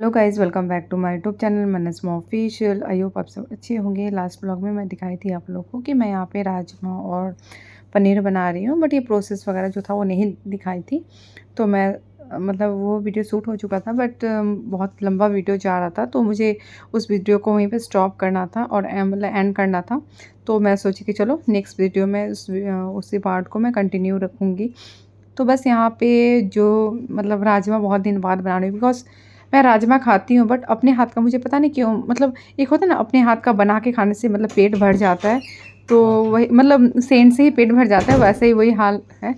Hello guys, welcome back to my YouTube channel Manasma official. I hope आप सब अच्छे होंगे। लास्ट ब्लॉग में मैं दिखाई थी आप लोगों को कि मैं यहाँ पे राजमा और पनीर बना रही हूँ, बट ये प्रोसेस वगैरह जो था वो नहीं दिखाई थी। तो मैं मतलब वो वीडियो शूट हो चुका था, बट बहुत लंबा वीडियो जा रहा था, तो मुझे उस वीडियो को वहीं पे स्टॉप करना था और मतलब एंड करना था। तो मैं सोची कि चलो नेक्स्ट वीडियो में उसी पार्ट को मैं कंटिन्यू रखूँगी। तो बस यहाँ पे जो मतलब राजमा बहुत दिन बाद बना रही हूँ, बिकॉज़ मैं राजमा खाती हूँ, बट अपने हाथ का मुझे पता नहीं क्यों, मतलब एक होता है ना अपने हाथ का बना के खाने से मतलब पेट भर जाता है। तो वही मतलब सेंट से ही पेट भर जाता है, वैसे ही वही हाल है।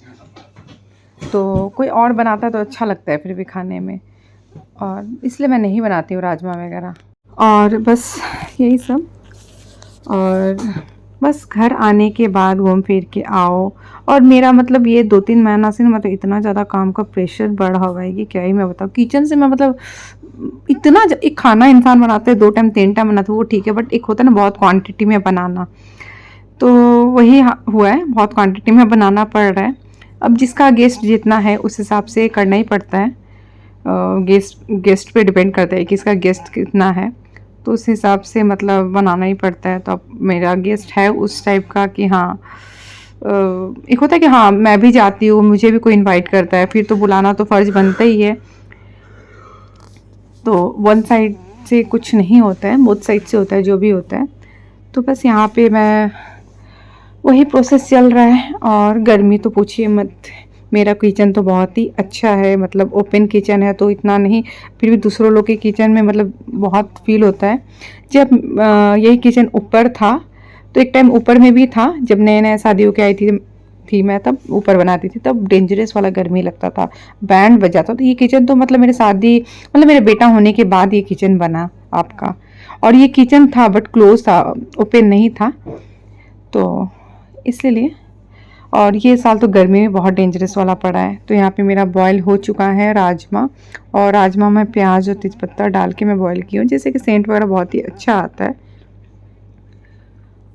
तो कोई और बनाता है तो अच्छा लगता है फिर भी खाने में, और इसलिए मैं नहीं बनाती हूँ राजमा वगैरह। और बस यही सब। और बस घर आने के बाद घूम फिर के आओ। और मेरा मतलब ये 2-3 महीना से ना मतलब इतना ज़्यादा काम का प्रेशर बढ़ा हुआ है कि क्या ही मैं बताऊँ। किचन से मैं मतलब इतना एक खाना इंसान बनाता है 2 टाइम 3 टाइम बनाता है वो ठीक है, बट एक होता है ना बहुत क्वांटिटी में बनाना, तो वही हुआ है, बहुत क्वांटिटी में बनाना पड़ रहा है। अब जिसका गेस्ट जितना है उस हिसाब से करना ही पड़ता है। गेस्ट गेस्ट पे डिपेंड करता है कि इसका गेस्ट कितना है, तो उस हिसाब से मतलब बनाना ही पड़ता है। तो अब मेरा गेस्ट है उस टाइप का कि हाँ, एक होता है कि हाँ मैं भी जाती हूँ, मुझे भी कोई इनवाइट करता है फिर तो बुलाना तो फ़र्ज़ बनता ही है। तो वन साइड से कुछ नहीं होता है, बोथ साइड से होता है जो भी होता है। तो बस यहाँ पे मैं वही प्रोसेस चल रहा है। और गर्मी तो पूछिए मत। मेरा किचन तो बहुत ही अच्छा है, मतलब ओपन किचन है तो इतना नहीं, फिर भी दूसरों लोग के किचन में मतलब बहुत फील होता है। जब यही किचन ऊपर था, तो एक टाइम ऊपर में भी था जब नए नए शादी होके आई थी मैं, तब ऊपर बनाती थी, तब डेंजरस वाला गर्मी लगता था, बैंड बज जाता। तो ये किचन तो मतलब मेरे शादी मतलब मेरे बेटा होने के बाद ये किचन बना आपका। और ये किचन था बट क्लोज था, ओपन नहीं था, तो इसलिए। और ये साल तो गर्मी में बहुत डेंजरस वाला पड़ा है। तो यहाँ पे मेरा बॉयल हो चुका है राजमा, और राजमा में प्याज और तेज़पत्ता डाल के मैं बॉयल की हूँ, जैसे कि सेंट वगैरह बहुत ही अच्छा आता है।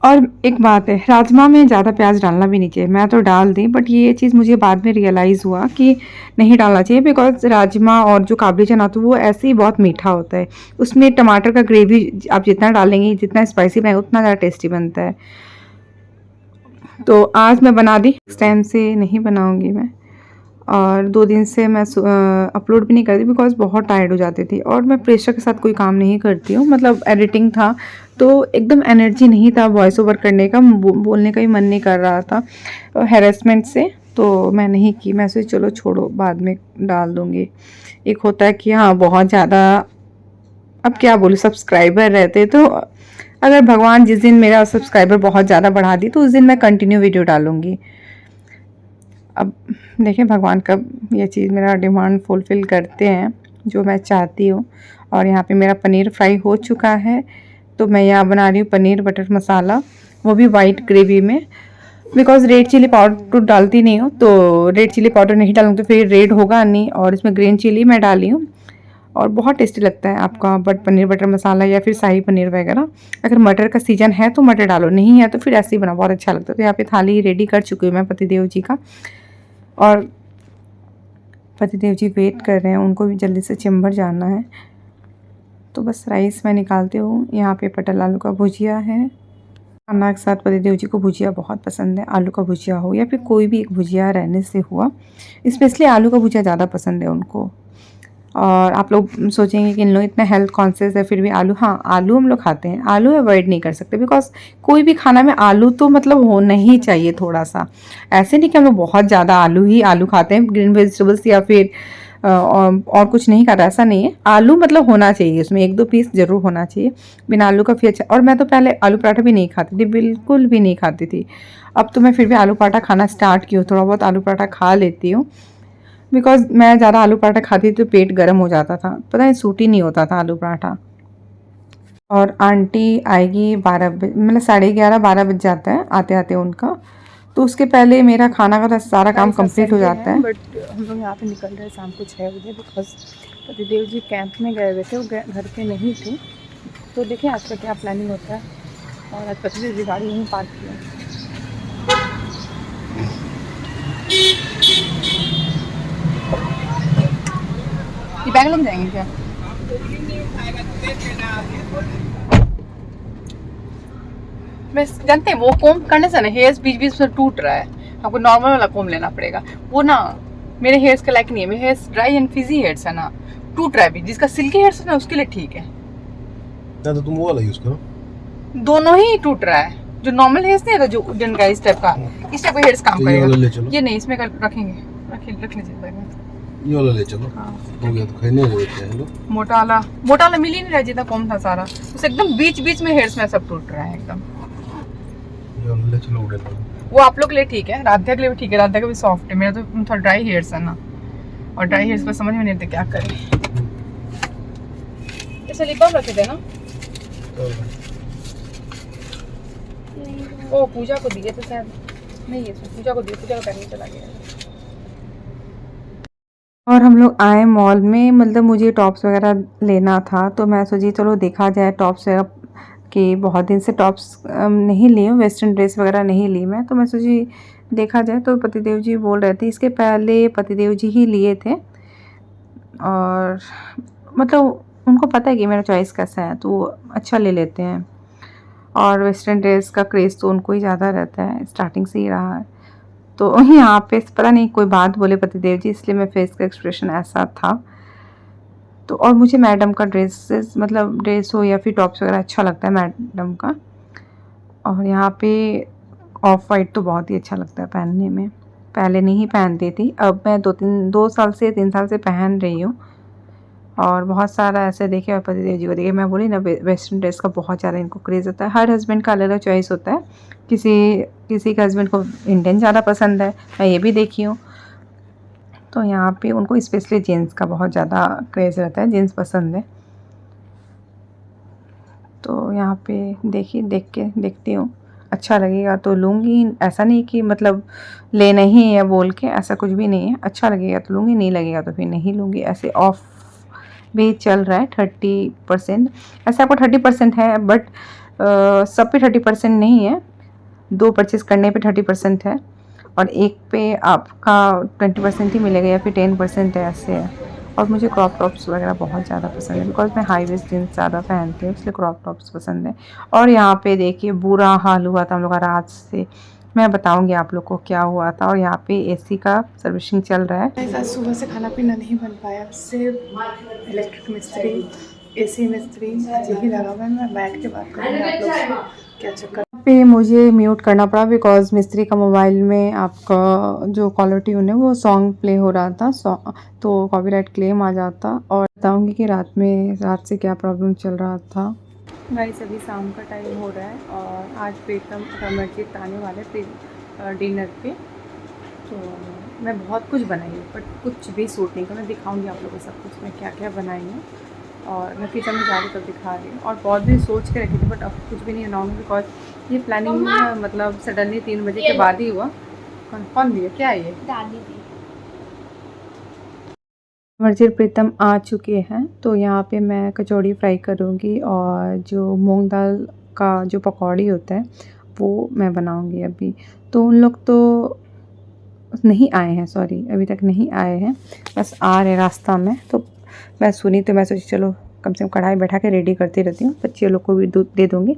और एक बात है, राजमा में ज़्यादा प्याज डालना भी नहीं चाहिए। मैं तो डाल दी, बट ये चीज़ मुझे बाद में रियलाइज़ हुआ कि नहीं डालना चाहिए, बिकॉज़ राजमा और जो काबली चना होता है वो ऐसे ही बहुत मीठा होता है। उसमें टमाटर का ग्रेवी आप जितना डालेंगे, जितना स्पाइसी बनाएंगे उतना ज़्यादा टेस्टी बनता है। तो आज मैं बना दी, नेक्स्ट टाइम से नहीं बनाऊंगी मैं। और 2 दिन से मैं अपलोड भी नहीं करती, बिकॉज़ बहुत टायर्ड हो जाती थी, और मैं प्रेशर के साथ कोई काम नहीं करती हूँ। मतलब एडिटिंग था तो एकदम एनर्जी नहीं था वॉइस ओवर करने का, बोलने का भी मन नहीं कर रहा था हैरेसमेंट से, तो मैं नहीं की। मैं सोची चलो छोड़ो, बाद में डाल दूँगी। एक होता है कि हाँ बहुत ज़्यादा, अब क्या बोलूँ, सब्सक्राइबर रहते तो अगर भगवान जिस दिन मेरा सब्सक्राइबर बहुत ज़्यादा बढ़ा दी तो उस दिन मैं कंटिन्यू वीडियो डालूँगी। अब देखिए भगवान कब ये चीज़ मेरा डिमांड फुलफ़िल करते हैं जो मैं चाहती हूँ। और यहाँ पे मेरा पनीर फ्राई हो चुका है, तो मैं यहाँ बना रही हूँ पनीर बटर मसाला, वो भी वाइट ग्रेवी में। बिकॉज़ रेड चिली पाउडर तो डालती नहीं हूँ, तो रेड चिली पाउडर नहीं डालूँगी तो फिर रेड होगा नहीं, और इसमें ग्रीन चिली मैं डाली हूँ, और बहुत टेस्टी लगता है आपका बट पनीर बटर मसाला या फिर शाही पनीर वगैरह। अगर मटर का सीज़न है तो मटर डालो, नहीं है तो फिर ऐसे ही बना, बहुत अच्छा लगता है। तो यहाँ पे थाली रेडी कर चुकी हूँ मैं पतिदेव जी का, और पतिदेव जी वेट कर रहे हैं, उनको भी जल्दी से चैम्बर जाना है। तो बस राइस मैं निकालती हूँ। यहाँ पे पटल आलू का भुजिया है, खाना के साथ पतिदेव जी को भुजिया बहुत पसंद है। आलू का भुजिया हो या फिर कोई भी एक भुजिया रहने से हुआ, स्पेशली आलू का भुजिया ज़्यादा पसंद है उनको। और आप लोग सोचेंगे कि इन लोग इतना हेल्थ कॉन्शियस है फिर भी आलू, हाँ आलू हम लोग खाते हैं, आलू अवॉइड नहीं कर सकते, बिकॉज कोई भी खाना में आलू तो मतलब होना ही चाहिए थोड़ा सा। ऐसे नहीं कि हम लोग बहुत ज़्यादा आलू खाते हैं, ग्रीन वेजिटेबल्स या फिर और कुछ नहीं खाता, ऐसा नहीं है। आलू मतलब होना चाहिए, उसमें 1-2 पीस ज़रूर होना चाहिए, बिना आलू का फिर अच्छा। और मैं तो पहले आलू पराठा भी नहीं खाती थी, बिल्कुल भी नहीं खाती थी। अब तो मैं फिर भी आलू पराठा खाना स्टार्ट की हूँ, थोड़ा बहुत आलू पराठा खा लेती हूँ, बिकॉज़ मैं ज़्यादा आलू पराठा खाती थी तो पेट गर्म हो जाता था, पता है सूट ही नहीं होता था आलू पराठा। और आंटी आएगी 12 बजे, मतलब 11:30-12 बज जाता है आते आते उनका, तो उसके पहले मेरा खाना का तो सारा काम कंप्लीट हो जाता है। बट हम लोग यहाँ पे निकल रहे हैं शाम को 6 बजे, बिकॉज पतिदेव जी कैंप में गए हुए थे, वो घर पे नहीं थे। तो देखिए आज का क्या प्लानिंग होता है। और आज पतिदेव जी गाड़ी यहीं पार्क की है। ये बैग लग जाएंगे क्या? मैं जानते हैं वो कोम करने से ना हेयर्स बीच बीच में टूट रहा है, आपको नॉर्मल वाला कोम लेना पड़ेगा। वो ना मेरे हेयर्स के लायक नहीं है, मेरे hairs dry and Fiji hairs है ना, टूट रहा है भी। जिसका सिल्की हेयर्स है ना उसके लिए ठीक है ना, तो तुम वो वाला यूज करो। दोनों ही टूट रहा है। जो नॉर्मल हेयर्स नहीं है जो उडन का इस टाइप का, इस टाइप का हेयर्स काम तो ये वाला ले करेगा। चलो। ये नहीं, इसमें रखेंगे, रख लीजिए बैग में। ये वाला ले चलो। हाँ। हो गया तो खाने हो जाते हैं लोग। मोटा वाला मिल ही नहीं रहा, जितना कम था सारा उसे एकदम बीच बीच में हेयर्स में सब टूट रहा है एकदम। ये वाला ले चलो उड़े वाला। वो आप लोग के लिए ठीक है, राधा के लिए भी ठीक है, राधा का भी सॉफ्ट है, मेरा तो थोड़ा ड्राई हेयर्स है ना, और ड्राई हेयर्स पर समझ में नहीं आता क्या करें। जैसे लिप बाम रखे थे ना, वो पूजा को दिए थे शायद, नहीं ये पूजा को दिए, पूजा का पैकिंग चला गया। और हम लोग आए मॉल में, मतलब मुझे टॉप्स वगैरह लेना था, तो मैं सोची चलो देखा जाए टॉप्स वगैरह कि बहुत दिन से टॉप्स नहीं ली हूँ, वेस्टर्न ड्रेस वगैरह नहीं ली मैं, तो मैं सोची देखा जाए। तो पतिदेव जी बोल रहे थे, इसके पहले पतिदेव जी ही लिए थे, और मतलब उनको पता है कि मेरा चॉइस कैसा है, तो वो अच्छा ले लेते हैं। और वेस्टर्न ड्रेस का क्रेज़ तो उनको ही ज़्यादा रहता है, स्टार्टिंग से ही रहा है। तो यहाँ पे पता नहीं कोई बात बोले पतिदेव जी, इसलिए मैं फेस का एक्सप्रेशन ऐसा था। तो और मुझे मैडम का ड्रेसेस, मतलब ड्रेस हो या फिर टॉप्स वगैरह अच्छा लगता है मैडम का। और यहाँ पे ऑफ वाइट तो बहुत ही अच्छा लगता है पहनने में, पहले नहीं पहनती थी, अब मैं 2 साल से 3 साल से पहन रही हूँ। और बहुत सारा ऐसे देखे और पतिदेव जी को देखे, मैं बोली ना वेस्टर्न ड्रेस का बहुत ज़्यादा इनको क्रेज़ होता है। हर हस्बैंड का अलग अलग चॉइस होता है, किसी किसी के हस्बैंड को इंडियन ज़्यादा पसंद है, मैं ये भी देखी हूँ। तो यहाँ पे उनको स्पेशली जीन्स का बहुत ज़्यादा क्रेज़ रहता है, जीन्स पसंद है। तो यहाँ पे देखती हूँ, अच्छा लगेगा तो लूँगी, ऐसा नहीं कि मतलब लेना ही है बोल के, ऐसा कुछ भी नहीं है। अच्छा लगेगा तो लूँगी, नहीं लगेगा तो फिर नहीं लूँगी। ऐसे ऑफ भी चल रहा है 30%, ऐसे आपको 30% है, बट सब पे 30% नहीं है, 2 परचेज़ करने पे 30% है, और एक पे आपका 20% ही मिलेगा, या फिर 10% है, ऐसे है। और मुझे क्रॉप टॉप्स वगैरह बहुत ज़्यादा पसंद है, बिकॉज़ मैं हाई वेस्ट जीन्स ज़्यादा पहनती हूँ, इसलिए क्रॉप टॉप्स पसंद है। और यहाँ पे देखिए बुरा हाल हुआ था हम लोग का रात से, मैं बताऊँगी आप लोग को क्या हुआ था। और यहाँ पे एसी का सर्विसिंग चल रहा है। आज सुबह से खाना पीना नहीं बन पाया, सिर्फ इलेक्ट्रिक मिस्त्री, एसी मिस्त्री यही लगा हुआ है। मैं बैठ के बात करूँगी आप लोग से क्या चक्कर। पे मुझे म्यूट करना पड़ा बिकॉज़ मिस्त्री का मोबाइल में आपका जो कॉलर ट्यून है वो सॉन्ग प्ले हो रहा था, तो कॉपीराइट क्लेम आ जाता। और बताऊंगी कि रात से क्या प्रॉब्लम चल रहा था। गाइस अभी शाम का टाइम हो रहा है और आज प्रीतम अमरजीत आने वाले डिनर पे, तो मैं बहुत कुछ बनाई हूँ बट कुछ भी सूट नहीं कर। मैं दिखाऊंगी आप लोगों को सब कुछ मैं क्या क्या बनाई हूँ, और मैं किचन में जा रही तब दिखा रही हूँ। और बहुत भी सोच के रखी थी बट अब कुछ भी नहीं बनाऊंगी, बिकॉज ये प्लानिंग मतलब सडनली 3 बजे के बाद ही हुआ। कौन दिया, क्या है ये? दादी दी। अमरजीत प्रीतम आ चुके हैं, तो यहाँ पे मैं कचौड़ी फ्राई करूँगी, और जो मूंग दाल का जो पकौड़ी होता है वो मैं बनाऊँगी अभी। तो उन लोग तो नहीं आए हैं, सॉरी अभी तक नहीं आए हैं, बस आ रहे रास्ता में। तो मैं सुनी तो मैं सोची चलो कम से कम कढ़ाई बैठा के रेडी करती रहती हूँ, बच्चे लोग को भी दूध दे दूँगी।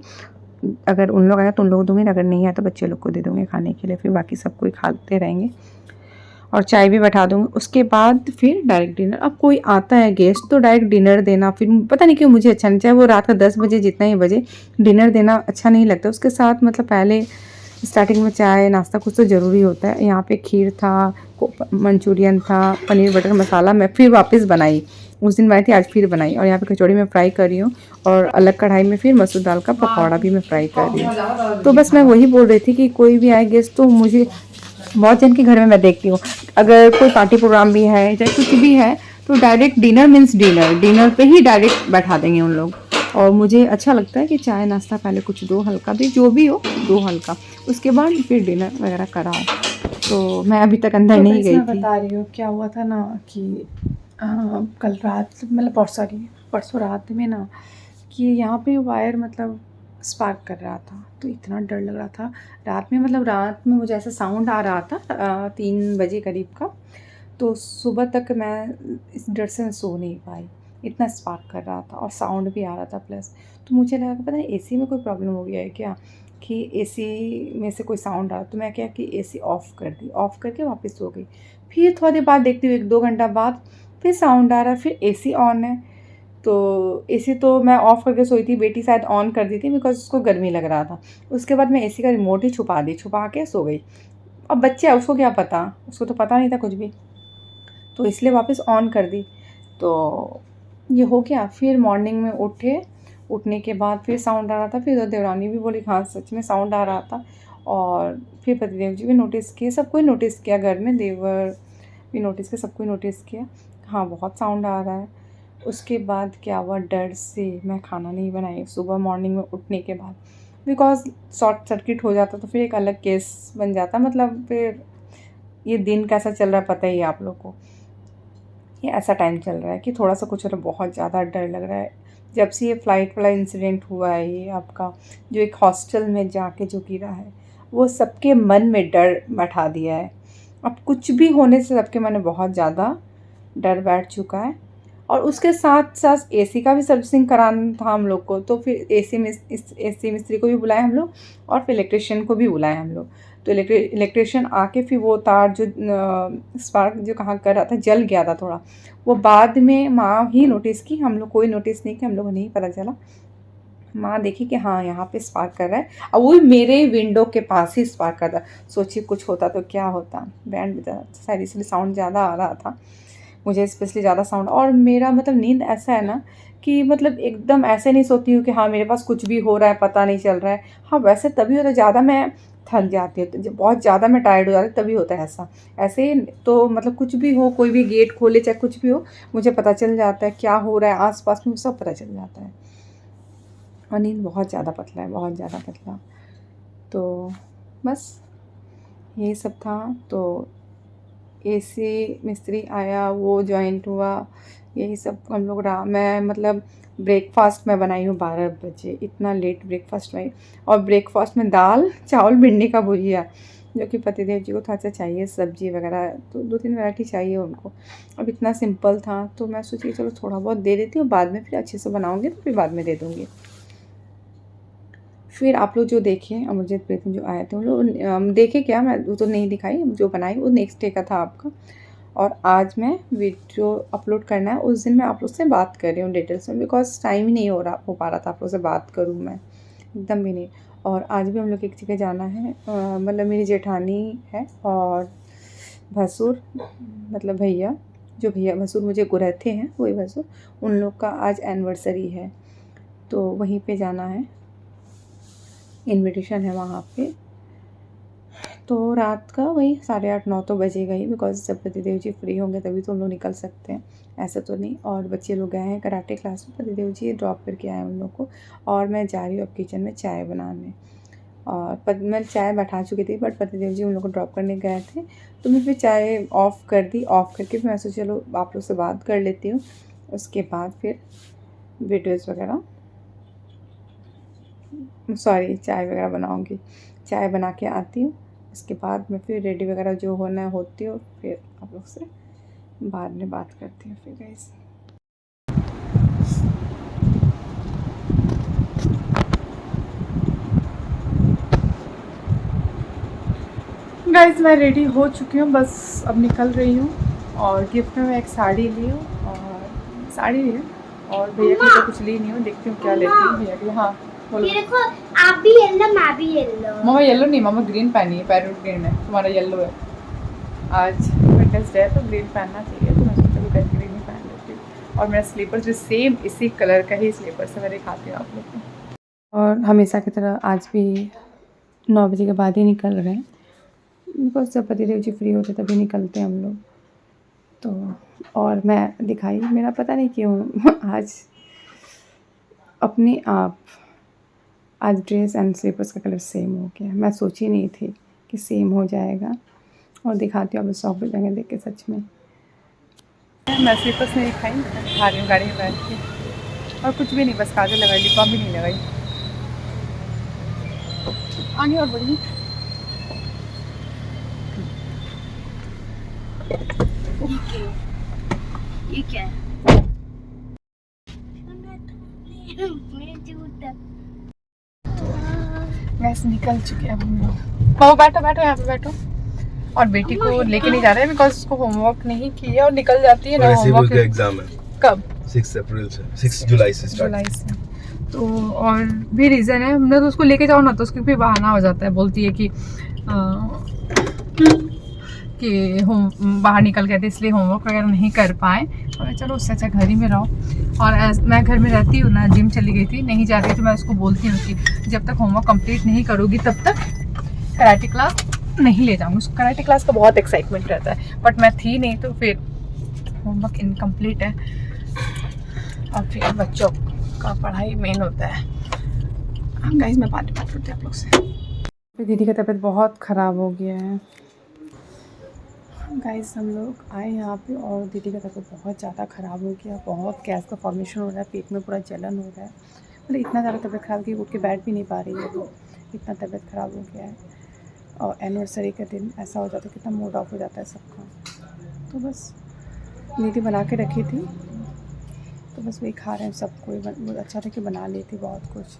अगर उन लोग आए तो उन लोग को दूँगी, अगर नहीं आए तो बच्चे लोग को दे दूँगी खाने के लिए, फिर बाकी सब कोई खाते रहेंगे। और चाय भी बैठा दूँगी, उसके बाद फिर डायरेक्ट डिनर। अब कोई आता है गेस्ट तो डायरेक्ट डिनर देना फिर पता नहीं क्यों मुझे अच्छा नहीं, चाहे वो रात का 10 बजे जितना ही बजे, डिनर देना अच्छा नहीं लगता। उसके साथ मतलब पहले स्टार्टिंग में चाय नाश्ता कुछ तो ज़रूरी होता है। यहाँ पे खीर था, मंचूरियन था, पनीर बटर मसाला मैं फिर वापस बनाई, उस दिन बनाई थी आज फिर बनाई। और यहाँ पे कचौड़ी मैं फ्राई कर रही हूँ, और अलग कढ़ाई में फिर मसूर दाल का पकौड़ा भी मैं फ्राई कर रही हूँ। तो बस मैं वही बोल रही थी कि कोई भी आए गेस्ट तो मुझे, बहुत जन के घर में मैं देखती हूँ अगर कोई पार्टी प्रोग्राम भी है चाहे कुछ भी है तो डायरेक्ट डिनर मीन्स डिनर पे ही डायरेक्ट बैठा देंगे उन लोग। और मुझे अच्छा लगता है कि चाय नाश्ता पहले कुछ दो हल्का भी, जो भी हो दो हल्का, उसके बाद फिर डिनर वगैरह कराओ। तो मैं अभी तक अंदर नहीं गई मैं थी। बता रही हूँ क्या हुआ था ना कि कल रात मतलब परसों रात में ना कि यहाँ पे वायर मतलब स्पार्क कर रहा था, तो इतना डर लग रहा था रात में। मतलब रात में मुझे ऐसा साउंड आ रहा था 3 बजे करीब का, तो सुबह तक मैं इस डर से मैं सो नहीं पाई। इतना स्पार्क कर रहा था और साउंड भी आ रहा था प्लस। तो मुझे लगा कि पता नहीं एसी में कोई प्रॉब्लम हो गया है क्या, कि एसी में से कोई साउंड आ रहा। तो मैं क्या कि एसी ऑफ़ कर दी, ऑफ़ करके वापस सो गई। फिर थोड़ी देर बाद देखती हूँ 1-2 घंटा बाद फिर साउंड आ रहा है, फिर एसी ऑन है। तो एसी तो मैं ऑफ़ करके सोई थी, बेटी शायद ऑन कर दी थी बिकॉज़ उसको गर्मी लग रहा था। उसके बाद मैं एसी का रिमोट ही छुपा दी, छुपा के सो गई। अब बच्चा है, उसको क्या पता, उसको तो पता नहीं था कुछ भी, तो इसलिए वापस ऑन कर दी। तो ये हो गया। फिर मॉर्निंग में उठने के बाद फिर साउंड आ रहा था। फिर तो देवरानी भी बोली हाँ सच में साउंड आ रहा था। और फिर पतिदेव जी भी नोटिस किए, सबको ही नोटिस किया घर में, देवर भी नोटिस किया, सबको ही नोटिस किया हाँ बहुत साउंड आ रहा है। उसके बाद क्या हुआ, डर से मैं खाना नहीं बनाई सुबह मॉर्निंग में उठने के बाद, बिकॉज़ शॉर्ट सर्किट हो जाता तो फिर एक अलग केस बन जाता। मतलब फिर ये दिन कैसा चल रहा है पता ही है आप लोग को। ये ऐसा टाइम चल रहा है कि थोड़ा-सा कुछ हो रहा है, बहुत ज़्यादा डर लग रहा है। जब से ये फ़्लाइट वाला इंसिडेंट हुआ है, ये आपका जो एक हॉस्टल में जाके जो गिरा है, वो सबके मन में डर बैठा दिया है। अब कुछ भी होने से सबके मन में बहुत ज़्यादा डर बैठ चुका है। और उसके साथ-साथ एसी का भी सर्विसिंग कराना था हम लोग को, तो फिर एसी मिस्त्री को भी बुलाए हम लोग और फिर इलेक्ट्रीशियन को भी बुलाए हम लोग। तो इलेक्ट्रीशियन आके फिर वो तार जो स्पार्क जो कहाँ कर रहा था, जल गया था थोड़ा, वो बाद में माँ ही नोटिस की, हम लोग कोई नोटिस नहीं किया, हम लोग को नहीं पता चला। माँ देखी कि हाँ यहाँ पे स्पार्क कर रहा है, और वो भी मेरे विंडो के पास ही स्पार्क कर रहा था। सोचिए कुछ होता तो क्या होता, बैंड बजा शायद इसलिए साउंड ज़्यादा आ रहा था, मुझे स्पेशली ज़्यादा साउंड। और मेरा मतलब नींद ऐसा है ना कि मतलब एकदम ऐसे नहीं सोती हूँ कि हाँ मेरे पास कुछ भी हो रहा है पता नहीं चल रहा है। हाँ वैसे तभी होता है, ज़्यादा मैं थक जाती हूँ, तो जब बहुत ज़्यादा मैं टायर्ड हो जाती हूँ तभी होता है ऐसा। ऐसे तो मतलब कुछ भी हो, कोई भी गेट खोले चाहे कुछ भी हो, मुझे पता चल जाता है क्या हो रहा है आस-पास में, सब पता चल जाता है। और नींद बहुत ज़्यादा पतला है, बहुत ज़्यादा पतला। तो बस यही सब था। तो एसी मिस्त्री आया, वो जॉइंट हुआ, यही सब हम लोग रहा। मैं मतलब ब्रेकफ़ास्ट मैं बनाई हूँ 12 बजे, इतना लेट ब्रेकफ़ास्ट बनाई। और ब्रेकफ़ास्ट में दाल चावल भिंडी का भुजिया, जो कि पतिदेव जी को थोड़ा सा चाहिए सब्ज़ी वगैरह, तो 2-3 वैरायटी चाहिए उनको। अब इतना सिंपल था तो मैं सोची चलो थोड़ा बहुत दे देती हूँ, बाद में फिर अच्छे से बनाऊँगी तो फिर बाद में दे दूँगी। फिर आप लोग जो देखे अमरजीत प्रीतम जो आए थे उन लोग देखे क्या, मैं वो तो नहीं दिखाई, जो बनाई वो नेक्स्ट डे का था आपका। और आज मैं वीडियो अपलोड करना है, उस दिन मैं आप लोग से बात कर रही हूँ डिटेल्स में, बिकॉज़ टाइम ही नहीं हो पा रहा था आप लोग से बात करूँ मैं, एकदम भी नहीं। और आज भी हम लोग एक जगह जाना है, मतलब मेरी जेठानी है और भसुर, मतलब भैया, जो भैया भसुर मुझे गुरैठे हैं वही भसुर, उन लोग का आज एनिवर्सरी है, तो वहीं पे जाना है, इनविटेशन है वहाँ पे। तो रात का वही 8:30-9 तो बजेगा ही, बिकॉज़ जब पतिदेव जी फ्री होंगे तभी तो हम लोग निकल सकते हैं, ऐसा तो नहीं। और बच्चे लोग गए हैं कराटे क्लास में, पतिदेव जी ड्रॉप करके आए उन लोग को, और मैं जा रही हूँ अब किचन में चाय बनाने। और मैं चाय बैठा चुकी थी, बट पतिदेव जी उन लोग को ड्रॉप करने गए थे, तो मैं फिर चाय ऑफ़ कर दी। ऑफ़ करके फिर मैं सोचा चलो आप लोग से बात कर लेती हूँ, उसके बाद फिर वीडियोज़ वगैरह, सॉरी चाय वगैरह बनाऊँगी। चाय बना के आती हूँ, उसके बाद मैं फिर रेडी वगैरह जो होना होती हूँ, फिर आप लोग से बाद में बात करती हूँ फिर गाइस। गाइस मैं रेडी हो चुकी हूँ, बस अब निकल रही हूँ। और गिफ्ट में मैं एक साड़ी ली हूँ, और साड़ी ली है, और भैया की तो कुछ ली नहीं हूँ, देखती हूँ क्या लेती हूँ भैया के लिए। हाँ बोलो। ये देखो, आप भी येलो, मैं भी येलो। मामा येलो नहीं, मामा ग्रीन पहनी है, पैरेट ग्रीन है, तुम्हारा येलो है। आज वेडनेसडे है तो ग्रीन पहनना चाहिए, तो मैं सोचा कल ग्रीन ही पहन लेती हूँ। और मेरा स्लीपर्स भी सेम इसी कलर का ही स्लीपर्स है, मैं दिखाती हूँ आप लोग को। और हमेशा की तरह आज भी 9 बजे के बाद ही निकल रहे हैं, बिकॉज जब पतिदेव जी फ्री होते तभी निकलते हैं हम लोग। तो और मैं दिखाई, मेरा पता नहीं क्यों आज अपने आप आज ड्रेस एंड स्लीपर्स का कलर सेम हो गया। मैं सोची नहीं थी कि सेम हो जाएगा, और दिखाती हूँ आप शॉप पे जाएंगे देख के, सच में मैं स्लीपर्स नहीं दिखाई, खा रही हूँ गाड़ी में बैठ के, और कुछ भी नहीं, बस काजल लगाई, लिप बाम भी नहीं लगाई। आगे और बढ़िए, ये क्या है? मेरे जूता गैस निकल चुके हैं अब हम लोग। बाबू बैठो बैठो यहाँ पे बैठो। और बेटी को लेके नहीं जा रहे बिकॉज उसको होमवर्क नहीं किया और निकल जाती है ना वैसे भी उसका होमवर्क। एग्जाम है कब? 6 अप्रैल से 6 जुलाई से स्टार्ट। जुलाई से। तो और भी रीज़न है, मतलब तो उसको लेके जाओ ना तो उसके भी बहाना हो जाता है, बोलती है कि हम बाहर निकल गए थे इसलिए होमवर्क वगैरह नहीं कर पाए। और चलो उससे अच्छा घर ही में रहो। और मैं घर में रहती हूँ ना, जिम चली गई थी, नहीं जा रही थी, मैं उसको बोलती हूँ कि जब तक होमवर्क कंप्लीट नहीं करोगी तब तक कराटे क्लास नहीं ले जाऊँगी। उसको कराटे क्लास का बहुत एक्साइटमेंट रहता है, बट मैं थी नहीं तो फिर होमवर्क इनकम्प्लीट है। और फिर बच्चों का पढ़ाई मेन होता है। गाइस मैं बात करती हूँ आप लोग से। दीदी का तबीयत बहुत ख़राब हो गया है। गाइस हम लोग आए यहाँ पे और दीदी का तबीयत बहुत ज़्यादा ख़राब हो गया। बहुत गैस का फॉर्मेशन हो रहा है, पेट में पूरा जलन हो रहा है। मतलब इतना ज़्यादा तबीयत ख़राब कि उठ के बैठ भी नहीं पा रही है वो, इतना तबीयत ख़राब हो गया है। और एनिवर्सरी के दिन ऐसा हो जाता है, कितना मूड ऑफ हो जाता है सबका। तो बस दीदी बना के रखी थी तो बस वही खा रहे हैं सब कोई। बहुत अच्छा था कि बना लेती बहुत कुछ।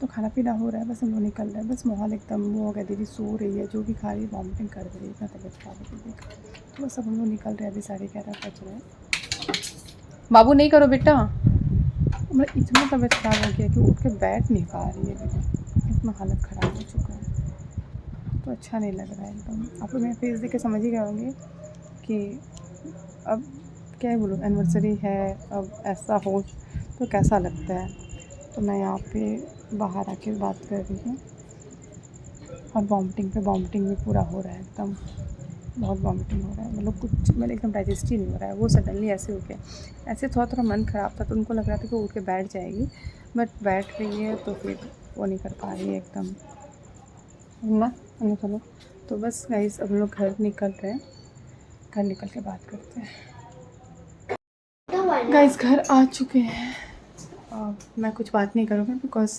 तो खाना पीना हो रहा है, बस हम लोग निकल रहे हैं। बस माहौल एकदम वो हो गया, दीदी सो रही है, जो भी खा रही है वॉमिटिंग कर रही है, इतना तबीयत खराब है दीदी का। तो बस अब हम लोग निकल रहे हैं, अभी 11:30 बज रहे हैं। बाबू नहीं करो बेटा। मतलब इतना तबीयत ख़राब हो गया कि उठ के बैठ नहीं पा रही है दीदी, इतना हालत ख़राब हो चुका है। तो अच्छा नहीं लग रहा है एकदम। आप लोग मेरे फेस देख के समझ ही गए होंगे कि अब क्या बोलूँ, एनिवर्सरी है, अब ऐसा हो तो कैसा लगता है। तो मैं यहाँ पे बाहर आके बात कर रही हूँ और वॉमिटिंग पे वॉमिटिंग भी पूरा हो रहा है एकदम, बहुत वॉमिटिंग हो रहा है। मतलब कुछ मतलब एकदम डाइजेस्ट ही नहीं हो रहा है। वो सडनली ऐसे हो गया, ऐसे थोड़ा मन ख़राब था तो उनको लग रहा था कि वो उठ के बैठ जाएगी, बट बैठ रही है तो फिर वो नहीं कर पा रही है एकदम ना। चलो तो बस गाइस अब हम लोग घर निकल रहे हैं, घर निकल के बात करते हैं। गाइस घर आ चुके हैं। मैं कुछ बात नहीं करूँगी बिकॉज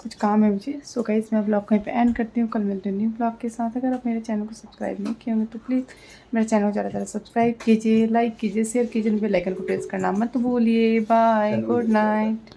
कुछ काम है मुझे। सो गाइस मैं ब्लॉग कहीं पे एंड करती हूँ। कल मिलते हैं न्यू ब्लॉग के साथ। अगर आप मेरे चैनल को सब्सक्राइब नहीं किए होंगे तो प्लीज़ मेरे चैनल को ज़्यादा सब्सक्राइब कीजिए, लाइक कीजिए, शेयर कीजिए, बेल आइकन को प्रेस करना मत भूलिए। Bye, good night.